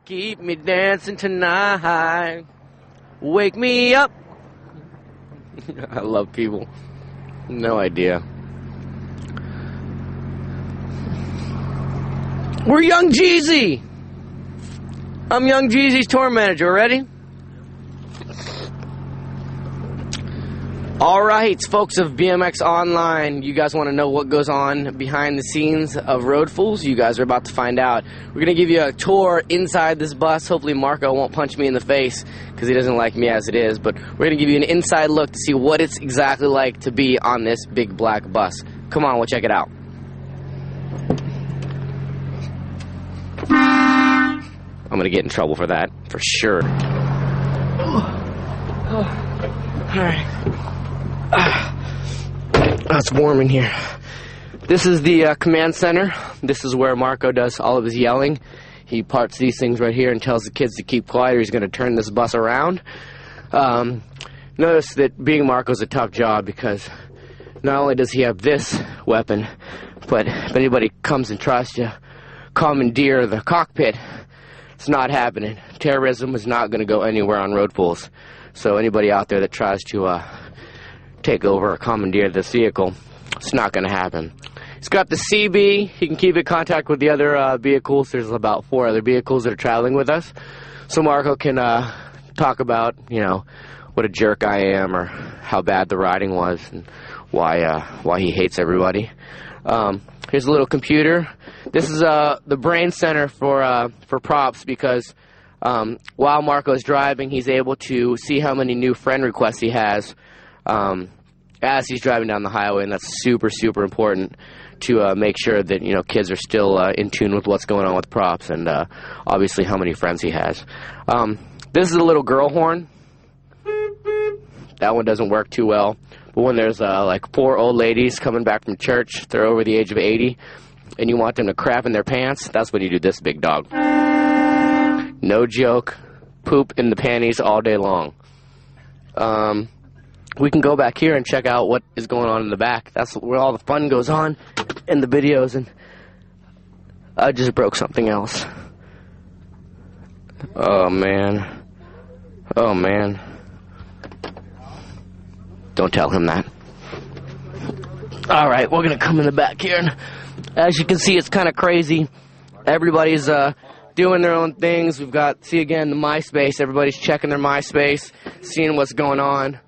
Keep me dancing tonight. Wake me up. I love people. No idea. We're Young Jeezy. I'm Young Jeezy's tour manager. Ready? Alright, folks of BMX Online, you guys want to know what goes on behind the scenes of Road Fools? You guys are about to find out. We're going to give you a tour inside this bus. Hopefully Marco won't punch me in the face because he doesn't like me as it is. But we're going to give you an inside look to see what it's exactly like to be on this big black bus. Come on, we'll check it out. I'm going to get in trouble for that, for sure. Alright. It's warm in here. This is the command center. This is where Marco does all of his yelling. He parts these things right here and tells the kids to keep quiet or he's going to turn this bus around. Notice that being Marco is a tough job because not only does he have this weapon, but if anybody comes and tries to commandeer the cockpit, it's not happening. Terrorism is not going to go anywhere on Road Fools. So anybody out there that tries to take over or commandeer this vehicle, it's not going to happen. He's got the CB. He can keep in contact with the other vehicles. There's about 4 other vehicles that are traveling with us. So Marco can talk about, you know, what a jerk I am or how bad the riding was and why he hates everybody. Here's a little computer. This is the brain center for props because while Marco's driving, he's able to see how many new friend requests he has as he's driving down the highway, and that's super, super important to make sure that, you know, kids are still in tune with what's going on with props and obviously how many friends he has. This is a little girl horn. That one doesn't work too well. But when there's like 4 old ladies coming back from church, they're over the age of 80, and you want them to crap in their pants, that's when you do this big dog. No joke. Poop in the panties all day long. We can go back here and check out what is going on in the back. That's where all the fun goes on in the videos, and I just broke something else. Oh, man. Oh, man. Don't tell him that. Alright, we're going to come in the back here, and as you can see, it's kind of crazy. Everybody's doing their own things. We've got, see again, the MySpace. Everybody's checking their MySpace, seeing what's going on.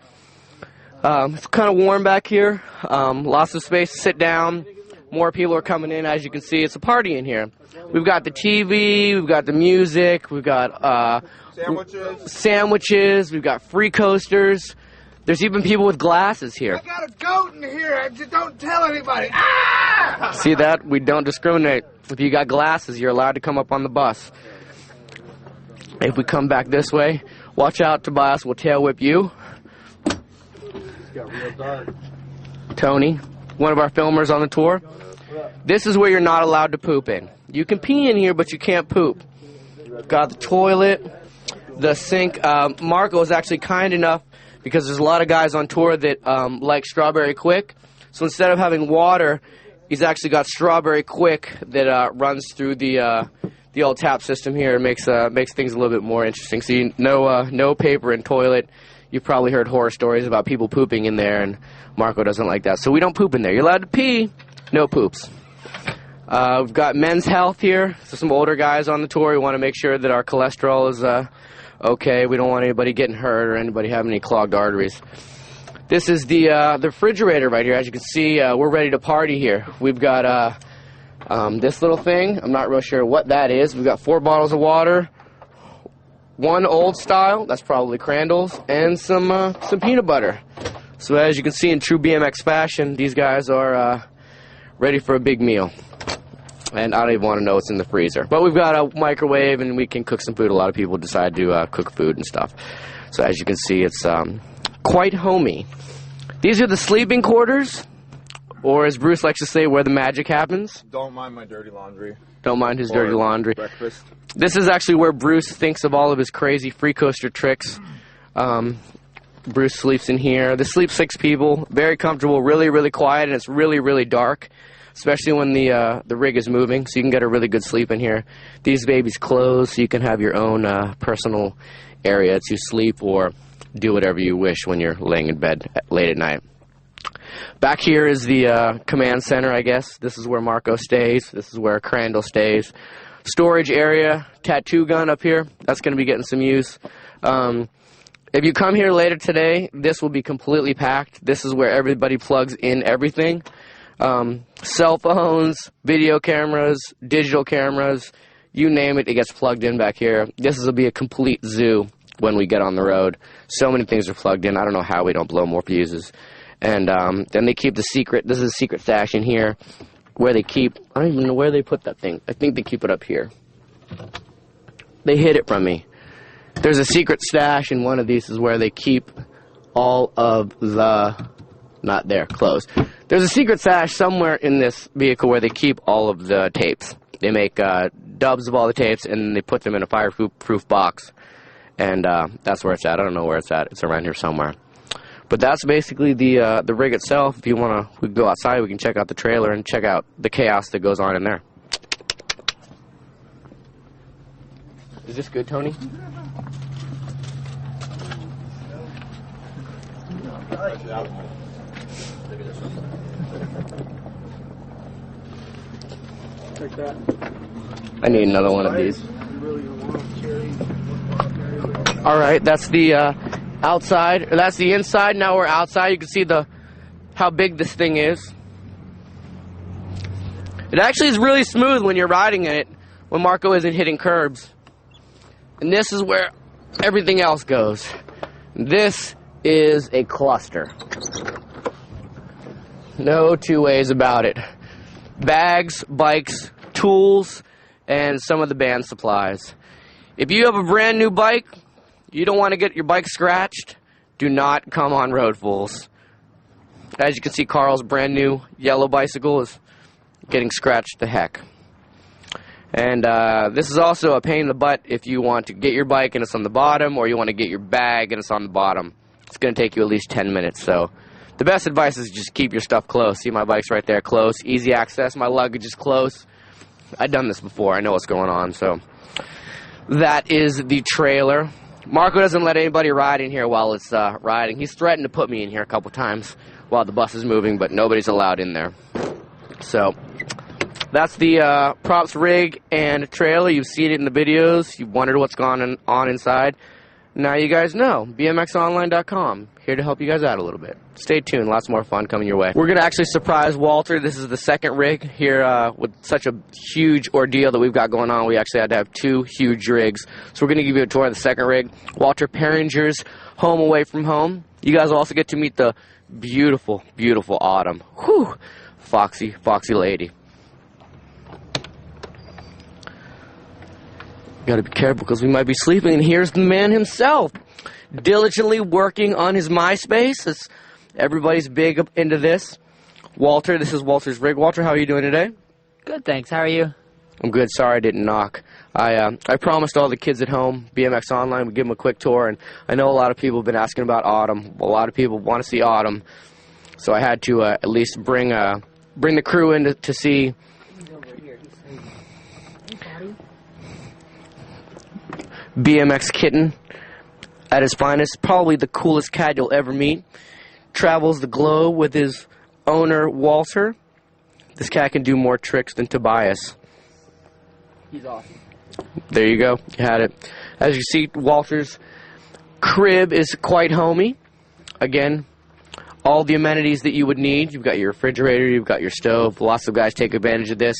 It's kind of warm back here. Lots of space to sit down. More people are coming in. As you can see, it's a party in here. We've got the TV. We've got the music. We've got sandwiches. We've got free coasters. There's even people with glasses here. I got a goat in here. Just don't tell anybody. Ah! See that? We don't discriminate. If you got glasses, you're allowed to come up on the bus. If we come back this way, watch out, Tobias will tail whip you. Got real dark. Tony, one of our filmers on the tour. This is where you're not allowed to poop in. You can pee in here, but you can't poop. Got the toilet, the sink. Marco is actually kind enough, because there's a lot of guys on tour that like Strawberry Quick. So instead of having water, he's actually got Strawberry Quick that runs through the old tap system here. It makes things a little bit more interesting. So no paper in toilet. You've probably heard horror stories about people pooping in there, and Marco doesn't like that. So we don't poop in there. You're allowed to pee, no poops. We've got Men's Health here. So some older guys on the tour. We want to make sure that our cholesterol is okay. We don't want anybody getting hurt or anybody having any clogged arteries. This is the refrigerator right here. As you can see, we're ready to party here. We've got this little thing. I'm not real sure what that is. We've got 4 bottles of water, 1 old style, that's probably Crandall's, and some peanut butter. So as you can see in true BMX fashion, these guys are ready for a big meal. And I don't even want to know what's in the freezer. But we've got a microwave and we can cook some food. A lot of people decide to cook food and stuff. So as you can see, it's quite homey. These are the sleeping quarters, or as Bruce likes to say, where the magic happens. Don't mind my dirty laundry. Don't mind his dirty laundry. Breakfast. This is actually where Bruce thinks of all of his crazy free coaster tricks. Bruce sleeps in here. This sleeps 6 people. Very comfortable, really, really quiet, and it's really, really dark. especially when the rig is moving, so you can get a really good sleep in here. These babies close, so you can have your own personal area to sleep or do whatever you wish when you're laying in bed late at night. Back here is the command center, I guess. This is where Marco stays. This is where Crandall stays. Storage area, tattoo gun up here. That's going to be getting some use. If you come here later today, this will be completely packed. This is where everybody plugs in everything. Cell phones, video cameras, digital cameras, you name it, it gets plugged in back here. This will be a complete zoo when we get on the road. So many things are plugged in. I don't know how we don't blow more fuses. And then they keep the secret. This is a secret stash in here where they keep, I don't even know where they put that thing. I think they keep it up here. They hid it from me. There's a secret stash in one of these is where they keep all of the, not there, closed. There's a secret stash somewhere in this vehicle where they keep all of the tapes. They make dubs of all the tapes and they put them in a fireproof box. And that's where it's at. I don't know where it's at. It's around here somewhere. But that's basically the rig itself. If you want to, we can go outside, we can check out the trailer and check out the chaos that goes on in there. Is this good, Tony? I need another one of these. Alright, that's the outside, or that's the inside. Now we're outside. You can see how big this thing is. It actually is really smooth when you're riding in it, when Marco isn't hitting curbs. And this is where everything else goes. This is a cluster. No two ways about it. Bags, bikes, tools, and some of the band supplies. If you have a brand new bike, you don't want to get your bike scratched, do not come on road, fools. As you can see, Carl's brand new yellow bicycle is getting scratched to heck. And this is also a pain in the butt if you want to get your bike and it's on the bottom, or you want to get your bag and it's on the bottom. It's going to take you at least 10 minutes. So the best advice is just keep your stuff close. See, my bike's right there, close, easy access. My luggage is close. I've done this before. I know what's going on. So that is the trailer. Marco doesn't let anybody ride in here while it's riding. He's threatened to put me in here a couple times while the bus is moving, but nobody's allowed in there. So that's the props rig and trailer. You've seen it in the videos. You've wondered what's going on inside. Now you guys know. BMXonline.com. Here to help you guys out a little bit. Stay tuned. Lots more fun coming your way. We're going to actually surprise Walter. This is the second rig here with such a huge ordeal that we've got going on. We actually had to have 2 huge rigs. So we're going to give you a tour of the second rig. Walter Perringer's home away from home. You guys will also get to meet the beautiful, beautiful Autumn. Whew. Foxy, foxy lady. Gotta be careful because we might be sleeping. And here's the man himself, diligently working on his MySpace. Everybody's big up into this. Walter, this is Walter's rig. Walter, how are you doing today? Good, thanks. How are you? I'm good. Sorry I didn't knock. I promised all the kids at home, BMX Online, would give them a quick tour. And I know a lot of people have been asking about Autumn. A lot of people want to see Autumn. So I had to at least bring the crew in to see. BMX Kitten at his finest. Probably the coolest cat you'll ever meet. Travels the globe with his owner, Walter. This cat can do more tricks than Tobias. He's awesome. There you go. You had it. As you see, Walter's crib is quite homey. Again, all the amenities that you would need. You've got your refrigerator, you've got your stove. Lots of guys take advantage of this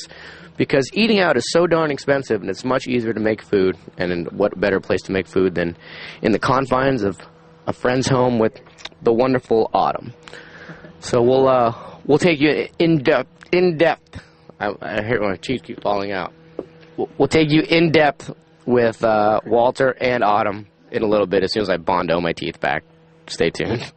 because eating out is so darn expensive, and it's much easier to make food. And what better place to make food than in the confines of a friend's home with the wonderful Autumn. So we'll take you in depth. I hear my teeth keep falling out. We'll take you in depth with Walter and Autumn in a little bit as soon as I bondo my teeth back. Stay tuned.